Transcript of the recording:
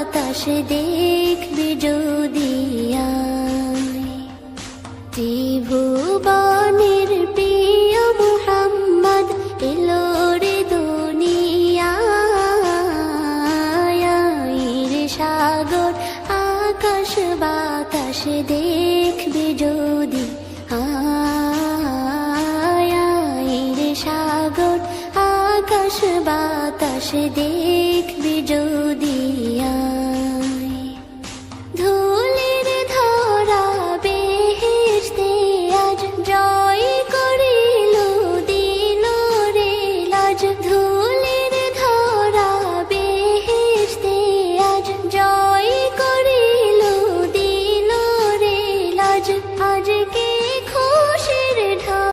বাতাস দেখবি যদি আয়। ত্রিভুবনের প্রিয় মুহাম্মদ এলো রে দুনিয়ায়। রে সাগর আকাশ বাতাস দেখবি যদি আয়। রে সাগর আকাশ বাতাস